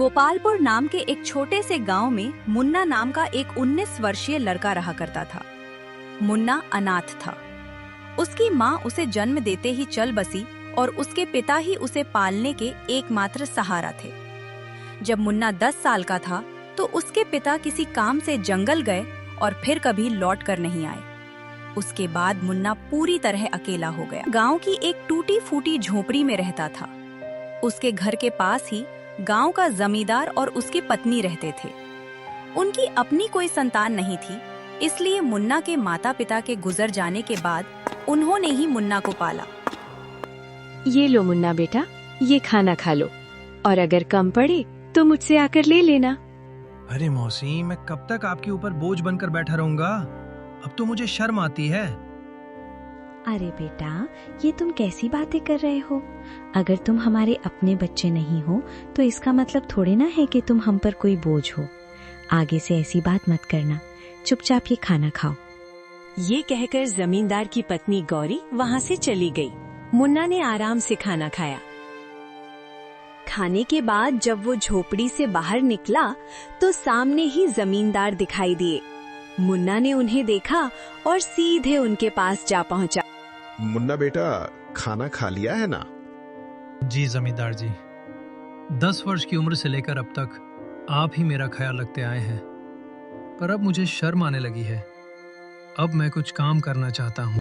गोपालपुर नाम के एक छोटे से गांव में मुन्ना नाम का एक 19 वर्षीय लड़का रहा करता था। मुन्ना अनाथ था। उसकी माँ उसे जन्म देते ही चल बसी और उसके पिता ही उसे पालने के एकमात्र सहारा थे। जब मुन्ना 10 साल का था तो उसके पिता किसी काम से जंगल गए और फिर कभी लौट कर नहीं आए। उसके बाद मुन्ना पूरी तरह अकेला हो गया। गांव की एक टूटी फूटी झोपड़ी में रहता था। उसके घर के पास ही गांव का जमींदार और उसकी पत्नी रहते थे। उनकी अपनी कोई संतान नहीं थी, इसलिए मुन्ना के माता पिता के गुजर जाने के बाद उन्होंने ही मुन्ना को पाला। ये लो मुन्ना बेटा, ये खाना खा लो और अगर कम पड़े तो मुझसे आकर ले लेना। अरे मौसी, मैं कब तक आपके ऊपर बोझ बनकर बैठा रहूंगा? अब तो मुझे शर्म आती है। अरे बेटा, ये तुम कैसी बातें कर रहे हो? अगर तुम हमारे अपने बच्चे नहीं हो तो इसका मतलब थोड़े ना है कि तुम हम पर कोई बोझ हो। आगे से ऐसी बात मत करना, चुपचाप ये खाना खाओ। ये कहकर जमींदार की पत्नी गौरी वहाँ से चली गई। मुन्ना ने आराम से खाना खाया। खाने के बाद जब वो झोपड़ी से बाहर निकला तो सामने ही जमींदार दिखाई दिए। मुन्ना ने उन्हें देखा और सीधे उनके पास जा पहुंचा। मुन्ना बेटा, खाना खा लिया है ना? जी जमींदार जी, 10 वर्ष की उम्र से लेकर अब तक आप ही मेरा ख्याल रखते आए हैं, पर अब मुझे शर्म आने लगी है। अब मैं कुछ काम करना चाहता हूँ।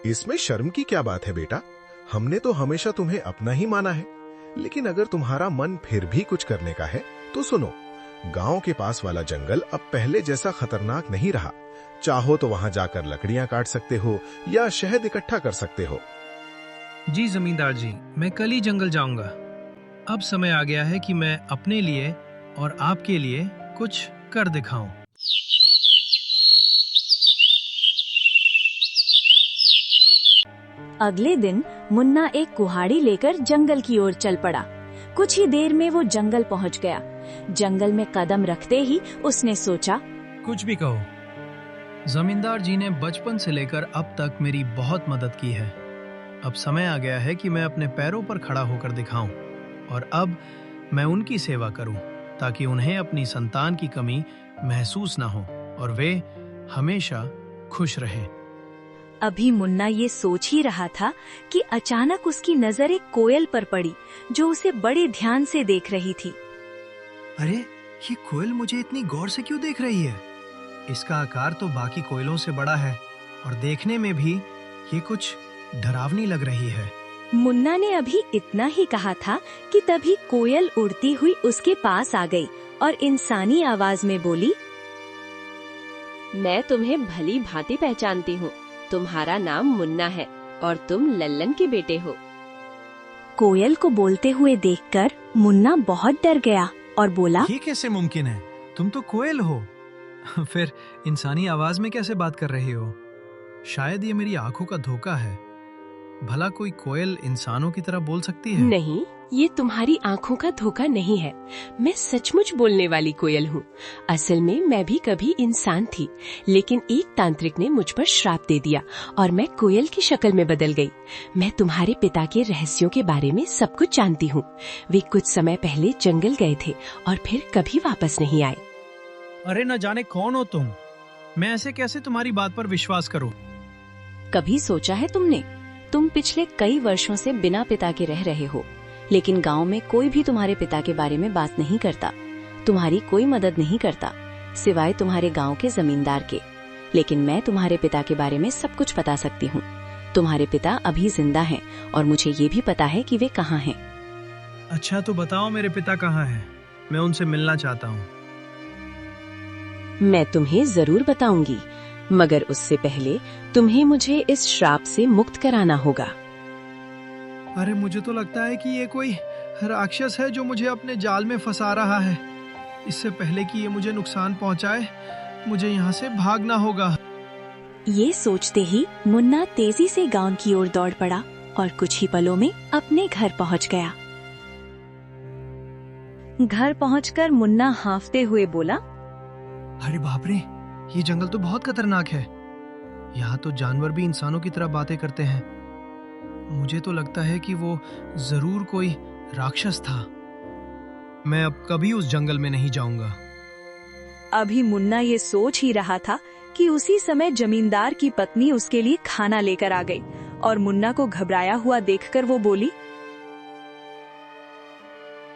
इसमें शर्म की क्या बात है बेटा? हमने तो हमेशा तुम्हें अपना ही माना है, लेकिन अगर तुम्हारा मन फिर भी कुछ करने का है तो सुनो। गांव के पास वाला जंगल अब पहले जैसा खतरनाक नहीं रहा। चाहो तो वहां जाकर लकड़ियां काट सकते हो या शहद इकट्ठा कर सकते हो। जी जमींदार जी, मैं कल ही जंगल जाऊंगा। अब समय आ गया है कि मैं अपने लिए और आपके लिए कुछ कर दिखाऊं। अगले दिन मुन्ना एक कुल्हाड़ी लेकर जंगल की ओर चल पड़ा। कुछ ही देर में वो जंगल पहुंच गया। जंगल में कदम रखते ही उसने सोचा, कुछ भी कहो, जमींदार जी ने बचपन से लेकर अब तक मेरी बहुत मदद की है। अब समय आ गया है कि मैं अपने पैरों पर खड़ा होकर दिखाऊं और अब मैं उनकी सेवा करूं ताकि उन्हें अपनी संतान की कमी महसूस ना हो और वे हमेशा खुश रहें। अभी मुन्ना ये सोच ही रहा था कि अचानक उसकी नजर एक कोयल पर पड़ी जो उसे बड़े ध्यान से देख रही थी। अरे, ये कोयल मुझे इतनी गौर से क्यों देख रही है? इसका आकार तो बाकी कोयलों से बड़ा है और देखने में भी ये कुछ डरावनी लग रही है। मुन्ना ने अभी इतना ही कहा था कि तभी कोयल उड़ती हुई उसके पास आ गई और इंसानी आवाज में बोली, मैं तुम्हें भली भांति पहचानती हूँ। तुम्हारा नाम मुन्ना है और तुम लल्लन के बेटे हो। कोयल को बोलते हुए देखकर मुन्ना बहुत डर गया और बोला, ये कैसे मुमकिन है? तुम तो कोयल हो। फिर इंसानी आवाज में कैसे बात कर रही हो? शायद ये मेरी आंखों का धोखा है। भला कोई कोयल इंसानों की तरह बोल सकती है? नहीं, ये तुम्हारी आंखों का धोखा नहीं है। मैं सचमुच बोलने वाली कोयल हूँ। असल में मैं भी कभी इंसान थी, लेकिन एक तांत्रिक ने मुझ पर श्राप दे दिया और मैं कोयल की शक्ल में बदल गई। मैं तुम्हारे पिता के रहस्यों के बारे में सब कुछ जानती हूँ। वे कुछ समय पहले जंगल गए थे और फिर कभी वापस नहीं आए। अरे न जाने कौन हो तुम। मैं ऐसे कैसे तुम्हारी बात पर विश्वास करूं? कभी सोचा है तुमने? तुम पिछले कई वर्षों से बिना पिता के रह रहे हो, लेकिन गांव में कोई भी तुम्हारे पिता के बारे में बात नहीं करता। तुम्हारी कोई मदद नहीं करता सिवाय तुम्हारे गांव के जमींदार के। लेकिन मैं तुम्हारे पिता के बारे में सब कुछ बता सकती हूँ। तुम्हारे पिता अभी जिंदा हैं और मुझे ये भी पता है कि वे कहाँ हैं। अच्छा, तो बताओ मेरे पिता कहाँ हैं? मैं उनसे मिलना चाहता हूँ। मैं तुम्हें जरूर बताऊंगी, मगर उससे पहले तुम्हें मुझे इस श्राप से मुक्त कराना होगा। अरे, मुझे तो लगता है कि ये कोई राक्षस है जो मुझे अपने जाल में फंसा रहा है। इससे पहले कि ये मुझे नुकसान पहुंचाए, मुझे यहाँ से भागना होगा। ये सोचते ही मुन्ना तेजी से गांव की ओर दौड़ पड़ा और कुछ ही पलों में अपने घर पहुंच गया। घर पहुंचकर मुन्ना हांफते हुए बोला, अरे बाप रे, ये जंगल तो बहुत खतरनाक है। यहाँ तो जानवर भी इंसानों की तरह बातें करते हैं। मुझे तो लगता है कि वो जरूर कोई राक्षस था। मैं अब कभी उस जंगल में नहीं जाऊंगा। अभी मुन्ना ये सोच ही रहा था कि उसी समय जमींदार की पत्नी उसके लिए खाना लेकर आ गई और मुन्ना को घबराया हुआ देखकर वो बोली,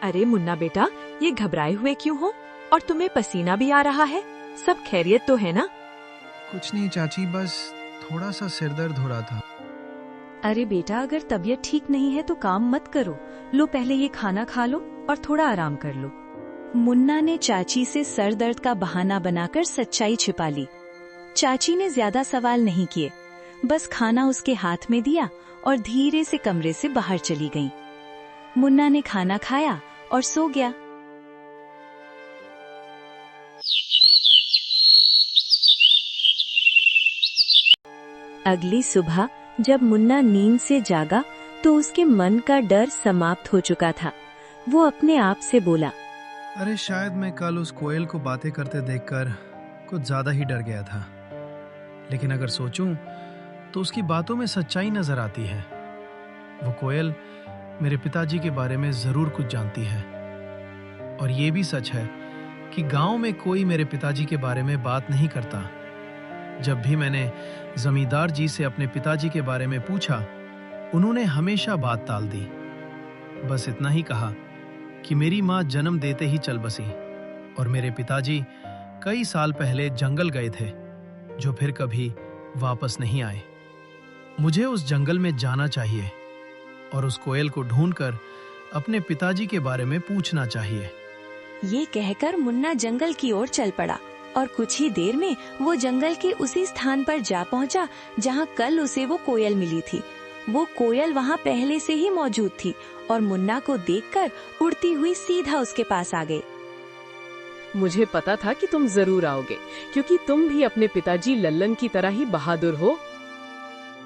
अरे मुन्ना बेटा, ये घबराए हुए क्यों हो? और तुम्हें पसीना भी आ रहा है। सब खैरियत तो है ना? कुछ नहीं चाची, बस थोड़ा सा सिर दर्द हो रहा था। अरे बेटा, अगर तबीयत ठीक नहीं है तो काम मत करो। लो पहले ये खाना खा लो और थोड़ा आराम कर लो। मुन्ना ने चाची से सर दर्द का बहाना बनाकर सच्चाई छिपा ली। चाची ने ज्यादा सवाल नहीं किए, बस खाना उसके हाथ में दिया और धीरे से कमरे से बाहर चली गईं। मुन्ना ने खाना खाया और सो गया। अगली सुबह जब मुन्ना नींद से जागा तो उसके मन का डर समाप्त हो चुका था। वो अपने आप से बोला, अरे शायद मैं कल उस कोयल को बातें करते देखकर कुछ ज्यादा ही डर गया था। लेकिन अगर सोचूं तो उसकी बातों में सच्चाई नजर आती है। वो कोयल मेरे पिताजी के बारे में जरूर कुछ जानती है। और ये भी सच है कि गांव में कोई मेरे पिताजी के बारे में बात नहीं करता। जब भी मैंने जमींदार जी से अपने पिताजी के बारे में पूछा, उन्होंने हमेशा बात टाल दी। बस इतना ही कहा कि मेरी माँ जन्म देते ही चल बसी और मेरे पिताजी कई साल पहले जंगल गए थे, जो फिर कभी वापस नहीं आए। मुझे उस जंगल में जाना चाहिए और उस कोयल को ढूंढकर अपने पिताजी के बारे में पूछना चाहिए। ये कहकर मुन्ना जंगल की ओर चल पड़ा और कुछ ही देर में वो जंगल के उसी स्थान पर जा पहुंचा जहां कल उसे वो कोयल मिली थी। वो कोयल वहां पहले से ही मौजूद थी और मुन्ना को देखकर उड़ती हुई सीधा उसके पास आ गई। मुझे पता था कि तुम जरूर आओगे, क्योंकि तुम भी अपने पिताजी लल्लन की तरह ही बहादुर हो।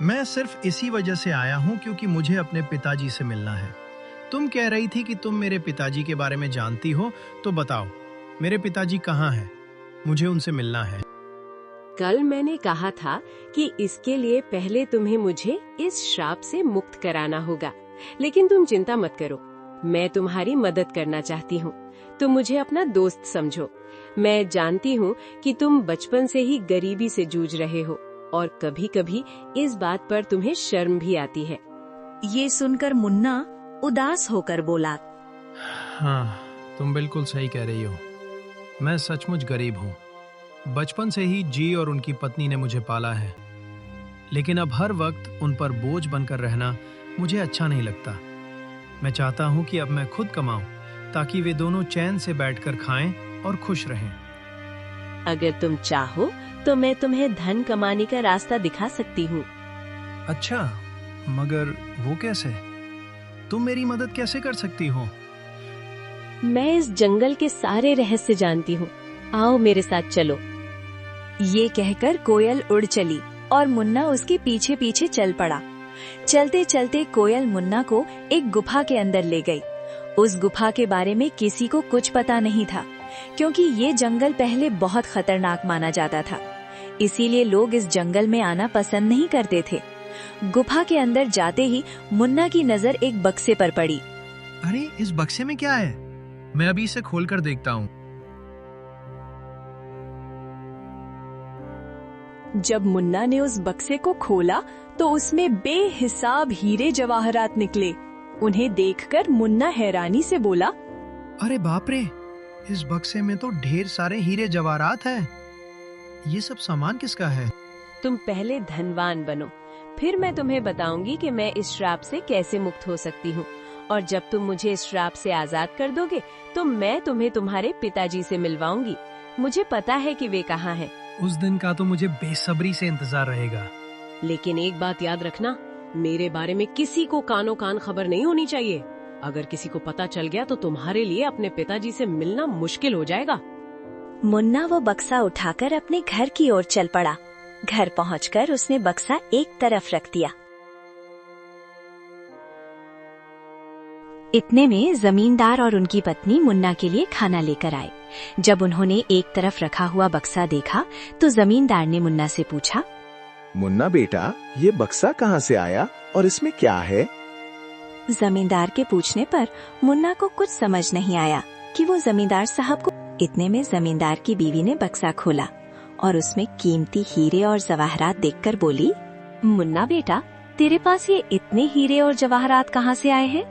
मैं सिर्फ इसी वजह से आया हूँ क्योंकि मुझे अपने पिताजी से मिलना है। तुम कह रही थी कि तुम मेरे पिताजी के बारे में जानती हो, तो बताओ मेरे पिताजी कहाँ हैं? मुझे उनसे मिलना है। कल मैंने कहा था कि इसके लिए पहले तुम्हें मुझे इस श्राप से मुक्त कराना होगा, लेकिन तुम चिंता मत करो, मैं तुम्हारी मदद करना चाहती हूँ। तुम मुझे अपना दोस्त समझो। मैं जानती हूँ कि तुम बचपन से ही गरीबी से जूझ रहे हो और कभी कभी इस बात पर तुम्हें शर्म भी आती है। ये सुनकर मुन्ना उदास होकर बोला, हाँ, तुम बिल्कुल सही कह रही हो। मैं सचमुच गरीब हूँ। बचपन से ही जी और उनकी पत्नी ने मुझे पाला है, लेकिन अब हर वक्त उन पर बोझ बनकर रहना मुझे अच्छा नहीं लगता। मैं चाहता हूँ कि अब मैं खुद कमाऊं ताकि वे दोनों चैन से बैठकर खाएं और खुश रहें। अगर तुम चाहो तो मैं तुम्हें धन कमाने का रास्ता दिखा सकती हूँ। अच्छा, मगर वो कैसे? तुम मेरी मदद कैसे कर सकती हो? मैं इस जंगल के सारे रहस्य जानती हूँ, आओ मेरे साथ चलो। ये कहकर कोयल उड़ चली और मुन्ना उसके पीछे पीछे चल पड़ा। चलते चलते कोयल मुन्ना को एक गुफा के अंदर ले गई। उस गुफा के बारे में किसी को कुछ पता नहीं था, क्योंकि ये जंगल पहले बहुत खतरनाक माना जाता था। इसीलिए लोग इस जंगल में आना पसंद नहीं करते थे। गुफा के अंदर जाते ही मुन्ना की नजर एक बक्से पर पड़ी। अरे, इस बक्से में क्या है? मैं अभी इसे खोलकर देखता हूँ। जब मुन्ना ने उस बक्से को खोला तो उसमें बेहिसाब हीरे जवाहरात निकले। उन्हें देखकर मुन्ना हैरानी से बोला, अरे बाप रे, इस बक्से में तो ढेर सारे हीरे जवाहरात हैं। ये सब सामान किसका है? तुम पहले धनवान बनो, फिर मैं तुम्हें बताऊंगी कि मैं इस श्राप से कैसे मुक्त हो सकती हूँ। और जब तुम मुझे इस श्राप से आजाद कर दोगे तो मैं तुम्हें तुम्हारे पिताजी से मिलवाऊंगी। मुझे पता है कि वे कहाँ हैं। उस दिन का तो मुझे बेसब्री से इंतजार रहेगा। लेकिन एक बात याद रखना, मेरे बारे में किसी को कानो कान खबर नहीं होनी चाहिए। अगर किसी को पता चल गया तो तुम्हारे लिए अपने पिताजी से मिलना मुश्किल हो जाएगा। मुन्ना वो बक्सा उठाकर अपने घर की ओर चल पड़ा। घर पहुंचकर उसने बक्सा एक तरफ रख दिया। इतने में जमींदार और उनकी पत्नी मुन्ना के लिए खाना लेकर आए। जब उन्होंने एक तरफ रखा हुआ बक्सा देखा तो जमींदार ने मुन्ना से पूछा, मुन्ना बेटा, ये बक्सा कहाँ से आया और इसमें क्या है? जमींदार के पूछने पर मुन्ना को कुछ समझ नहीं आया। कि वो जमींदार साहब को। इतने में जमींदार की बीवी ने बक्सा खोला और उसमें कीमती हीरे और जवाहरात देखकर बोली, मुन्ना बेटा, तेरे पास ये इतने हीरे और जवाहरात कहाँ से आए हैं?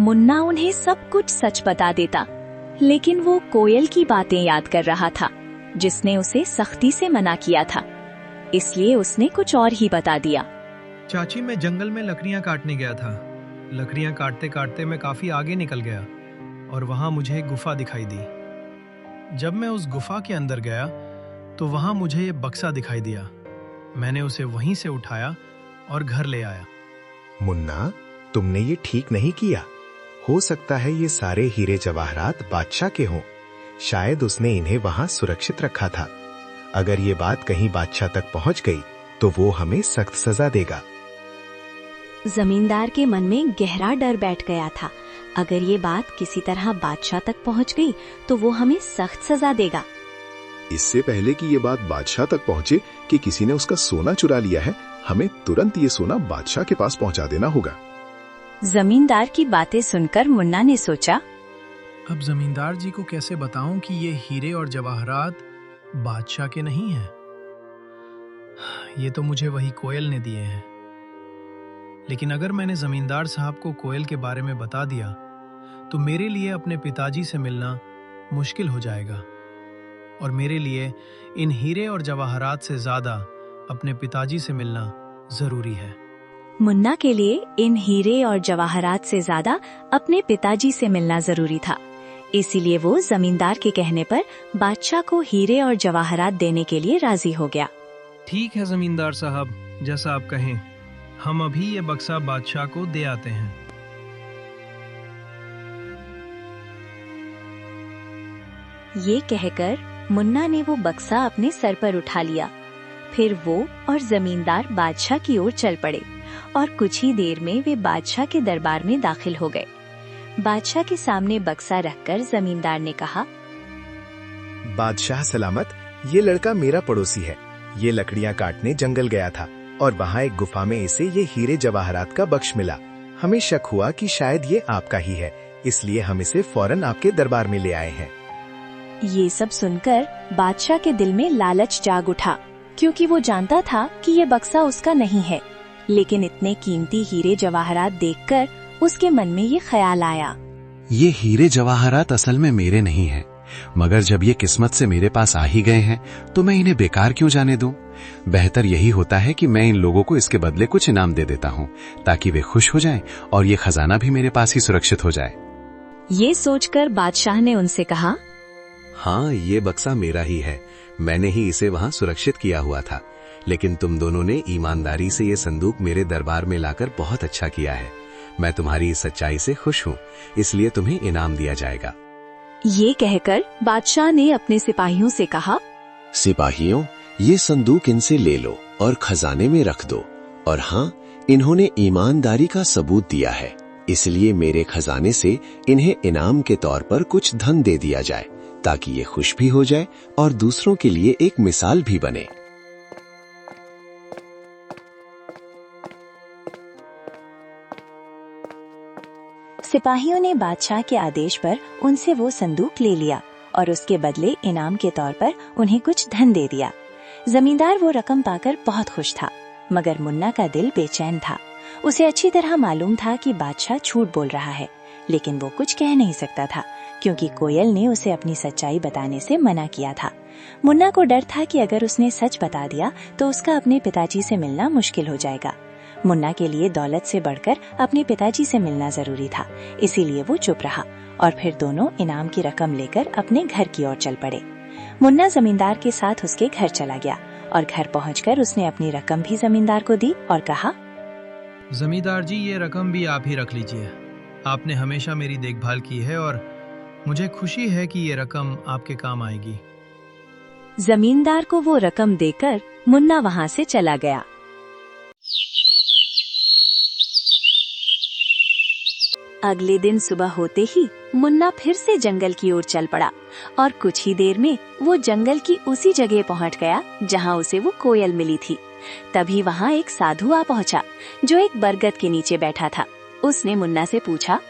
मुन्ना उन्हें सब कुछ सच बता देता, लेकिन वो कोयल की बातें याद कर रहा था जिसने उसे सख्ती से मना किया था, इसलिए उसने कुछ और ही बता दिया। चाची, मैं जंगल में लकड़ियां काटने गया था। लकड़ियां काटते काटते मैं काफी आगे निकल गया और वहां मुझे एक गुफा दिखाई दी। जब मैं उस गुफा के अंदर गया तो वहां मुझे ये बक्सा दिखाई दिया। मैंने उसे वहीं से उठाया और घर ले आया। मुन्ना, तुमने ये ठीक नहीं किया। हो सकता है ये सारे हीरे जवाहरात बादशाह के हों। शायद उसने इन्हें वहां सुरक्षित रखा था। अगर ये बात कहीं बादशाह तक पहुंच गई तो वो हमें सख्त सजा देगा। जमींदार के मन में गहरा डर बैठ गया था। अगर ये बात किसी तरह बादशाह तक पहुंच गई तो वो हमें सख्त सजा देगा। इससे पहले कि ये बात बादशाह तक पहुंचे कि किसी ने उसका सोना चुरा लिया है, हमें तुरंत ये सोना बादशाह के पास पहुंचा देना होगा। जमींदार की बातें सुनकर मुन्ना ने सोचा, अब जमींदार जी को कैसे बताऊं कि ये हीरे और जवाहरात बादशाह के नहीं हैं? ये तो मुझे वही कोयल ने दिए हैं। लेकिन अगर मैंने जमींदार साहब को कोयल के बारे में बता दिया तो मेरे लिए अपने पिताजी से मिलना मुश्किल हो जाएगा और मेरे लिए इन हीरे और जवाहरात से ज्यादा अपने पिताजी से मिलना जरूरी है। मुन्ना के लिए इन हीरे और जवाहरात से ज्यादा अपने पिताजी से मिलना जरूरी था। इसीलिए वो जमींदार के कहने पर बादशाह को हीरे और जवाहरात देने के लिए राजी हो गया। ठीक है जमींदार साहब, जैसा आप कहें। हम अभी ये बक्सा बादशाह को दे आते हैं। ये कहकर मुन्ना ने वो बक्सा अपने सर पर उठा लिया। फिर वो और जमींदार बादशाह की ओर चल पड़े और कुछ ही देर में वे बादशाह के दरबार में दाखिल हो गए। बादशाह के सामने बक्सा रखकर जमींदार ने कहा, बादशाह सलामत, ये लड़का मेरा पड़ोसी है। ये लकड़ियां काटने जंगल गया था और वहां एक गुफा में इसे ये हीरे जवाहरात का बक्श मिला। हमें शक हुआ कि शायद ये आपका ही है, इसलिए हम इसे फौरन आपके दरबार में ले आए हैं। ये सब सुनकर बादशाह के दिल में लालच जाग उठा, क्योंकि वो जानता था कि ये बक्सा उसका नहीं है। लेकिन इतने कीमती हीरे जवाहरात देखकर उसके मन में ये ख्याल आया, ये हीरे जवाहरात असल में मेरे नहीं हैं, मगर जब ये किस्मत से मेरे पास आ ही गए हैं तो मैं इन्हें बेकार क्यों जाने दूं? बेहतर यही होता है कि मैं इन लोगों को इसके बदले कुछ इनाम दे देता हूं, ताकि वे खुश हो जाएं और ये खजाना भी मेरे पास ही सुरक्षित हो जाए। ये सोचकर बादशाह ने उनसे कहा, हाँ, ये बक्सा मेरा ही है। मैंने ही इसे वहां सुरक्षित किया हुआ था, लेकिन तुम दोनों ने ईमानदारी से ये संदूक मेरे दरबार में लाकर बहुत अच्छा किया है। मैं तुम्हारी इस सच्चाई से खुश हूँ, इसलिए तुम्हें इनाम दिया जाएगा। ये कहकर बादशाह ने अपने सिपाहियों से कहा, सिपाहियों, ये संदूक इनसे ले लो और खजाने में रख दो। और हाँ, इन्होंने ईमानदारी का सबूत दिया है, इसलिए मेरे खजाने से इन्हें इनाम के तौर पर कुछ धन दे दिया जाए, ताकि ये खुश भी हो जाए और दूसरों के लिए एक मिसाल भी बने। सिपाहियों ने बादशाह के आदेश पर उनसे वो संदूक ले लिया और उसके बदले इनाम के तौर पर उन्हें कुछ धन दे दिया। जमींदार वो रकम पाकर बहुत खुश था, मगर मुन्ना का दिल बेचैन था। उसे अच्छी तरह मालूम था कि बादशाह झूठ बोल रहा है, लेकिन वो कुछ कह नहीं सकता था, क्योंकि कोयल ने उसे अपनी सच्चाई बताने से मना किया था। मुन्ना को डर था कि अगर उसने सच बता दिया तो उसका अपने पिताजी से मिलना मुश्किल हो जाएगा। मुन्ना के लिए दौलत से बढ़कर अपने पिताजी से मिलना जरूरी था, इसीलिए वो चुप रहा और फिर दोनों इनाम की रकम लेकर अपने घर की ओर चल पड़े। मुन्ना जमींदार के साथ उसके घर चला गया और घर पहुंचकर उसने अपनी रकम भी जमींदार को दी और कहा, जमींदार जी, ये रकम भी आप ही रख लीजिए। आपने हमेशा मेरी देखभाल की है और मुझे खुशी है कि ये रकम आपके काम आएगी। जमींदार को वो रकम देकर मुन्ना वहाँ से चला गया। अगले दिन सुबह होते ही मुन्ना फिर से जंगल की ओर चल पड़ा और कुछ ही देर में वो जंगल की उसी जगह पहुंच गया जहां उसे वो कोयल मिली थी। तभी वहां एक साधु आ पहुंचा जो एक बरगद के नीचे बैठा था। उसने मुन्ना से पूछा,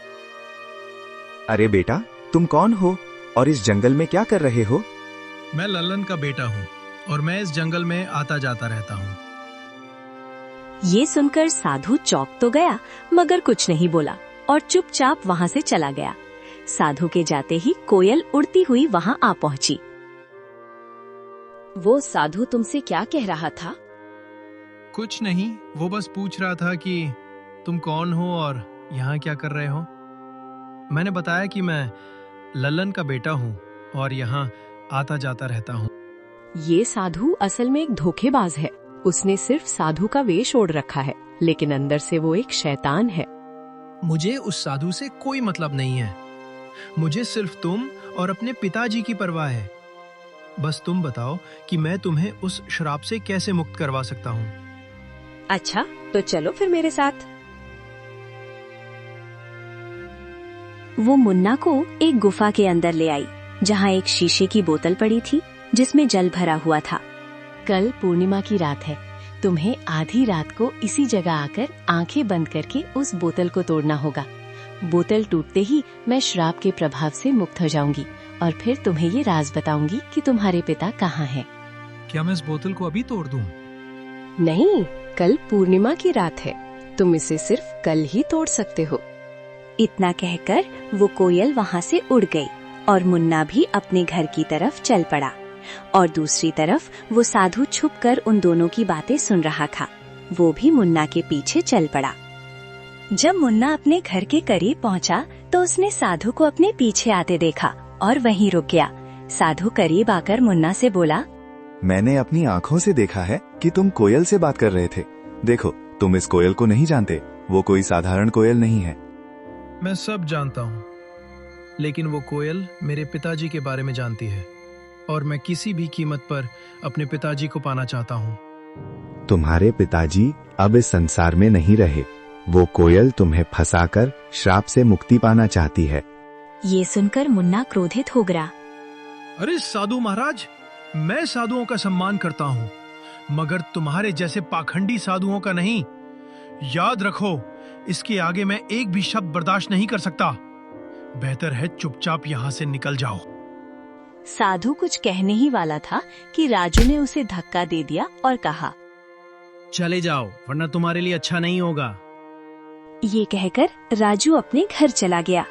अरे बेटा, तुम कौन हो और इस जंगल में क्या कर रहे हो? मैं लल्लन का बेटा हूँ और मैं इस जंगल में आता जाता रहता हूँ। ये सुनकर साधु चौंक तो गया मगर कुछ नहीं बोला और चुपचाप वहाँ से चला गया। साधु के जाते ही कोयल उड़ती हुई वहाँ आ पहुँची। वो साधु तुमसे क्या कह रहा था? कुछ नहीं, वो बस पूछ रहा था कि तुम कौन हो और यहाँ क्या कर रहे हो। मैंने बताया कि मैं लल्लन का बेटा हूँ और यहाँ आता जाता रहता हूँ। ये साधु असल में एक धोखेबाज है। उसने सिर्फ साधु का वेश ओढ़ रखा है, लेकिन अंदर से वो एक शैतान है। मुझे उस साधु से कोई मतलब नहीं है। मुझे सिर्फ तुम और अपने पिताजी की परवाह है। बस तुम बताओ कि मैं तुम्हें उस श्राप से कैसे मुक्त करवा सकता हूँ। अच्छा, तो चलो फिर मेरे साथ। वो मुन्ना को एक गुफा के अंदर ले आई, जहाँ एक शीशे की बोतल पड़ी थी जिसमें जल भरा हुआ था। कल पूर्णिमा की रात है। तुम्हें आधी रात को इसी जगह आकर आंखें बंद करके उस बोतल को तोड़ना होगा। बोतल टूटते ही मैं श्राप के प्रभाव से मुक्त हो जाऊंगी और फिर तुम्हें ये राज बताऊंगी कि तुम्हारे पिता कहाँ हैं। क्या मैं इस बोतल को अभी तोड़ दूं? नहीं, कल पूर्णिमा की रात है। तुम इसे सिर्फ कल ही तोड़ सकते हो। इतना कहकर वो कोयल वहाँ से उड़ गई और मुन्ना भी अपने घर की तरफ चल पड़ा। और दूसरी तरफ वो साधु छुपकर उन दोनों की बातें सुन रहा था। वो भी मुन्ना के पीछे चल पड़ा। जब मुन्ना अपने घर के करीब पहुंचा तो उसने साधु को अपने पीछे आते देखा और वहीं रुक गया। साधु करीब आकर मुन्ना से बोला, मैंने अपनी आँखों से देखा है कि तुम कोयल से बात कर रहे थे। देखो, तुम इस कोयल को नहीं जानते। वो कोई साधारण कोयल नहीं है। मैं सब जानता हूँ, लेकिन वो कोयल मेरे पिताजी के बारे में जानती है और मैं किसी भी कीमत पर अपने पिताजी को पाना चाहता हूँ। तुम्हारे पिताजी अब इस संसार में नहीं रहे। वो कोयल तुम्हें फंसाकर श्राप से मुक्ति पाना चाहती है। ये सुनकर मुन्ना क्रोधित हो गया। अरे साधु महाराज, मैं साधुओं का सम्मान करता हूँ, मगर तुम्हारे जैसे पाखंडी साधुओं का नहीं। याद रखो, इसके आगे मैं एक भी शब्द बर्दाश्त नहीं कर सकता। बेहतर है चुपचाप यहाँ से निकल जाओ। साधु कुछ कहने ही वाला था कि राजू ने उसे धक्का दे दिया और कहा, चले जाओ वरना तुम्हारे लिए अच्छा नहीं होगा। ये कहकर राजू अपने घर चला गया।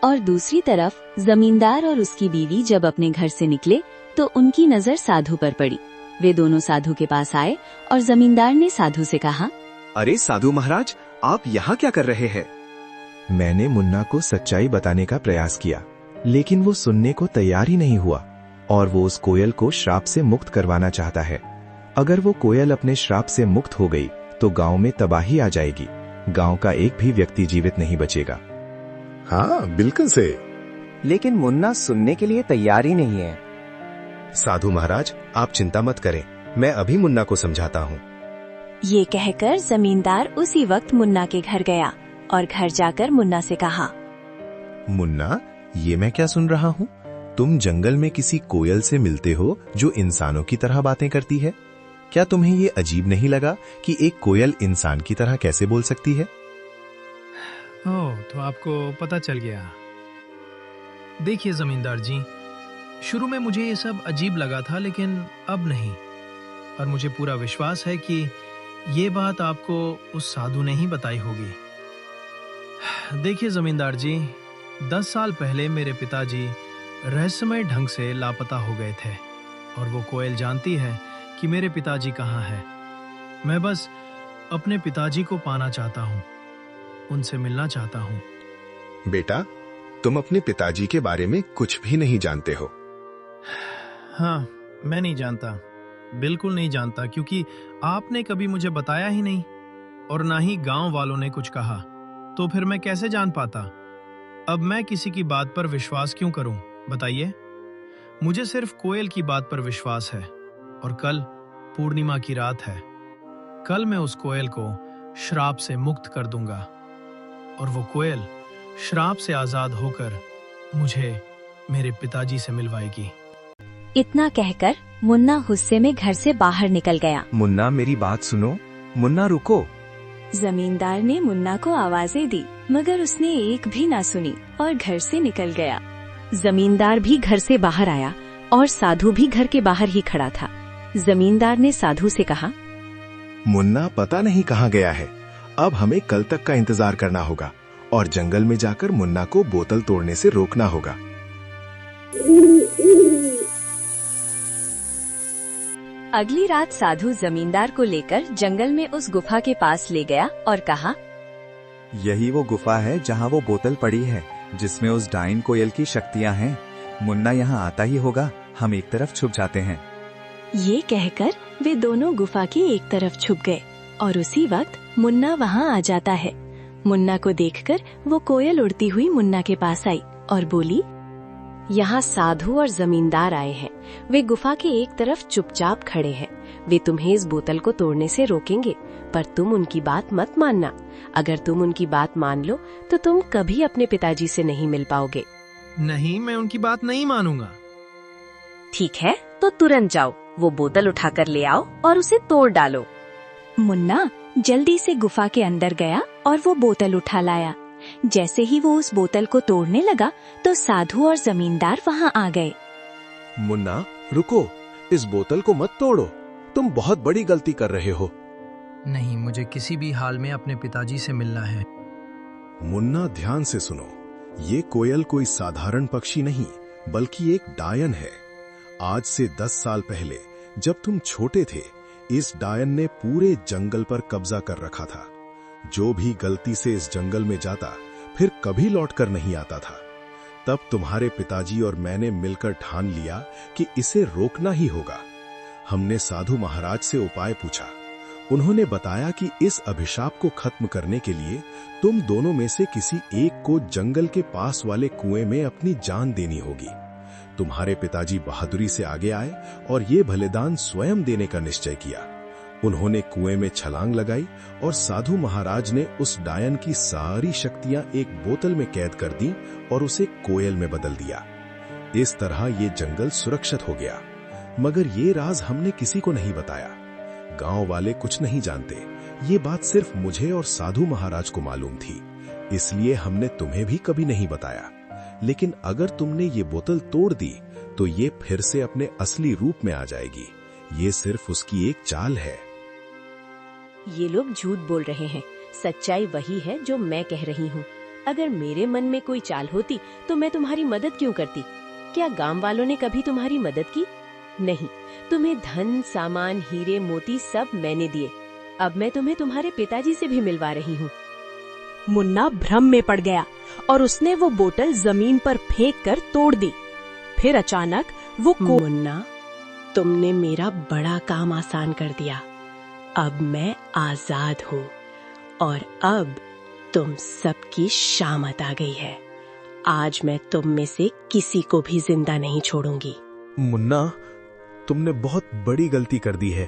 और दूसरी तरफ जमींदार और उसकी बीवी जब अपने घर से निकले तो उनकी नजर साधु पर पड़ी। वे दोनों साधु के पास आए और जमींदार ने साधु से कहा, अरे साधु महाराज, आप यहाँ क्या कर रहे हैं? मैंने मुन्ना को सच्चाई बताने का प्रयास किया, लेकिन वो सुनने को तैयार ही नहीं हुआ और वो उस कोयल को श्राप से मुक्त करवाना चाहता है। अगर वो कोयल अपने श्राप से मुक्त हो गई तो गांव में तबाही आ जाएगी। गांव का एक भी व्यक्ति जीवित नहीं बचेगा। हाँ, बिल्कुल से। लेकिन मुन्ना सुनने के लिए तैयार ही नहीं है। साधु महाराज, आप चिंता मत करें, मैं अभी मुन्ना को समझाता हूँ। ये कहकर जमींदार उसी वक्त मुन्ना के घर गया और घर जाकर मुन्ना से कहा, मुन्ना, ये मैं क्या सुन रहा हूँ? तुम जंगल में किसी कोयल से मिलते हो जो इंसानों की तरह बातें करती है। क्या तुम्हें ये अजीब नहीं लगा कि एक कोयल इंसान की तरह कैसे बोल सकती है? ओह, तो आपको पता चल गया। देखिए जमींदार जी, शुरू में मुझे ये सब अजीब लगा था, लेकिन अब नहीं। और मुझे पूरा विश्वास है कि ये बात आपको उस साधु ने ही बताई होगी। देखिए जमींदार जी, 10 साल पहले मेरे पिताजी रहस्यमय ढंग से लापता हो गए थे और वो कोयल जानती है कि मेरे पिताजी कहाँ हैं। मैं बस अपने पिताजी को पाना चाहता हूँ, उनसे मिलना चाहता हूँ। बेटा, तुम अपने पिताजी के बारे में कुछ भी नहीं जानते हो। हाँ, मैं नहीं जानता, बिल्कुल नहीं जानता, क्योंकि आपने कभी मुझे बताया ही नहीं और ना ही गांव वालों ने कुछ कहा, तो फिर मैं कैसे जान पाता। अब मैं किसी की बात पर विश्वास क्यों करूं, बताइए। मुझे सिर्फ कोयल की बात पर विश्वास है और कल पूर्णिमा की रात है। कल मैं उस कोयल को श्राप से मुक्त कर दूंगा और वो कोयल श्राप से आजाद होकर मुझे मेरे पिताजी से मिलवाएगी। इतना कहकर मुन्ना गुस्से में घर से बाहर निकल गया। मुन्ना, मेरी बात सुनो। मुन्ना, रुको। जमींदार ने मुन्ना को आवाजें दी, मगर उसने एक भी ना सुनी और घर से निकल गया। जमींदार भी घर से बाहर आया और साधु भी घर के बाहर ही खड़ा था। जमींदार ने साधु से कहा, मुन्ना पता नहीं कहाँ गया है। अब हमें कल तक का इंतजार करना होगा और जंगल में जाकर मुन्ना को बोतल तोड़ने से रोकना होगा। अगली रात साधु जमींदार को लेकर जंगल में उस गुफा के पास ले गया और कहा, यही वो गुफा है जहाँ वो बोतल पड़ी है जिसमें उस डाइन कोयल की शक्तियाँ हैं। मुन्ना यहाँ आता ही होगा, हम एक तरफ छुप जाते हैं। ये कहकर वे दोनों गुफा की एक तरफ छुप गए और उसी वक्त मुन्ना वहाँ आ जाता है। मुन्ना को देखकर वो कोयल उड़ती हुई मुन्ना के पास आई और बोली, यहाँ साधु और जमींदार आए हैं। वे गुफा के एक तरफ चुपचाप खड़े हैं। वे तुम्हें इस बोतल को तोड़ने से रोकेंगे, पर तुम उनकी बात मत मानना। अगर तुम उनकी बात मान लो तो तुम कभी अपने पिताजी से नहीं मिल पाओगे। नहीं, मैं उनकी बात नहीं मानूंगा। ठीक है, तो तुरंत जाओ, वो बोतल उठाकर ले आओ और उसे तोड़ डालो। मुन्ना जल्दी से गुफा के अंदर गया और वो बोतल उठा लाया। जैसे ही वो उस बोतल को तोड़ने लगा तो साधु और जमींदार वहाँ आ गए। मुन्ना रुको, इस बोतल को मत तोड़ो, तुम बहुत बड़ी गलती कर रहे हो। नहीं, मुझे किसी भी हाल में अपने पिताजी से मिलना है। मुन्ना ध्यान से सुनो, ये कोयल कोई साधारण पक्षी नहीं बल्कि एक डायन है। आज से 10 साल पहले जब तुम छोटे थे, इस डायन ने पूरे जंगल पर कब्जा कर रखा था। जो भी गलती से इस जंगल में जाता फिर कभी लौटकर नहीं आता था। तब तुम्हारे पिताजी और मैंने मिलकर ठान लिया कि इसे रोकना ही होगा। हमने साधु महाराज से उपाय पूछा। उन्होंने बताया कि इस अभिशाप को खत्म करने के लिए तुम दोनों में से किसी एक को जंगल के पास वाले कुएं में अपनी जान देनी होगी। तुम्हारे पिताजी बहादुरी से आगे आए और ये बलिदान स्वयं देने का निश्चय किया। उन्होंने कुएं में छलांग लगाई और साधु महाराज ने उस डायन की सारी शक्तियां एक बोतल में कैद कर दी और उसे कोयल में बदल दिया। इस तरह ये जंगल सुरक्षित हो गया। मगर ये राज हमने किसी को नहीं बताया। गांव वाले कुछ नहीं जानते। ये बात सिर्फ मुझे और साधु महाराज को मालूम थी, इसलिए हमने तुम्हें भी कभी नहीं बताया। लेकिन अगर तुमने ये बोतल तोड़ दी तो ये फिर से अपने असली रूप में आ जाएगी। ये सिर्फ उसकी एक चाल है। ये लोग झूठ बोल रहे हैं। सच्चाई वही है जो मैं कह रही हूँ। अगर मेरे मन में कोई चाल होती तो मैं तुम्हारी मदद क्यों करती? क्या गांव वालों ने कभी तुम्हारी मदद की? नहीं। तुम्हें धन, सामान, हीरे, मोती सब मैंने दिए। अब मैं तुम्हें तुम्हारे पिताजी से भी मिलवा रही हूँ। मुन्ना भ्रम में पड़ गया और उसने वो बोतल जमीन पर फेंक कर तोड़ दी। फिर अचानक वो मुन्ना, तुमने मेरा बड़ा काम आसान कर दिया। अब मैं आजाद हूँ और अब तुम सबकी शामत आ गई है। आज मैं तुम में से किसी को भी जिंदा नहीं छोड़ूंगी। मुन्ना, तुमने बहुत बड़ी गलती कर दी है।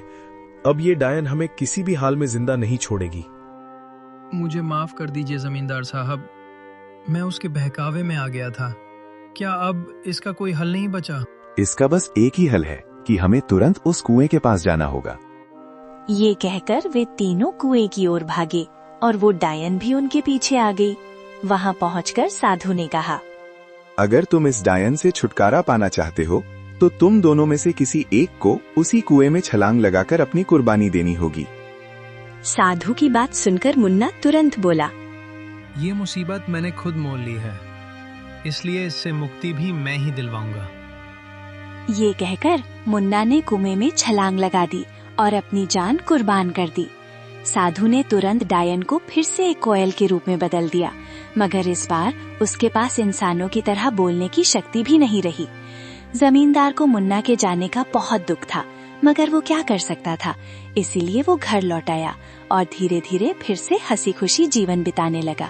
अब ये डायन हमें किसी भी हाल में जिंदा नहीं छोड़ेगी। मुझे माफ कर दीजिए जमींदार साहब, मैं उसके बहकावे में आ गया था। क्या अब इसका कोई हल नहीं बचा? इसका बस एक ही हल है कि हमें तुरंत उस कुएं के पास जाना होगा। ये कहकर वे तीनों कुएं की ओर भागे और वो डायन भी उनके पीछे आ गई। वहाँ पहुंचकर साधु ने कहा, अगर तुम इस डायन से छुटकारा पाना चाहते हो तो तुम दोनों में से किसी एक को उसी कुएं में छलांग लगाकर अपनी कुर्बानी देनी होगी। साधु की बात सुनकर मुन्ना तुरंत बोला, ये मुसीबत मैंने खुद मोल ली है, इसलिए इससे मुक्ति भी मैं ही दिलवाऊंगा। ये कहकर मुन्ना ने कुएं में छलांग लगा दी और अपनी जान कुर्बान कर दी। साधु ने तुरंत डायन को फिर से एक कोयल के रूप में बदल दिया, मगर इस बार उसके पास इंसानों की तरह बोलने की शक्ति भी नहीं रही। जमींदार को मुन्ना के जाने का बहुत दुख था, मगर वो क्या कर सकता था। इसीलिए वो घर लौट आया और धीरे धीरे फिर से हंसी खुशी जीवन बिताने लगा।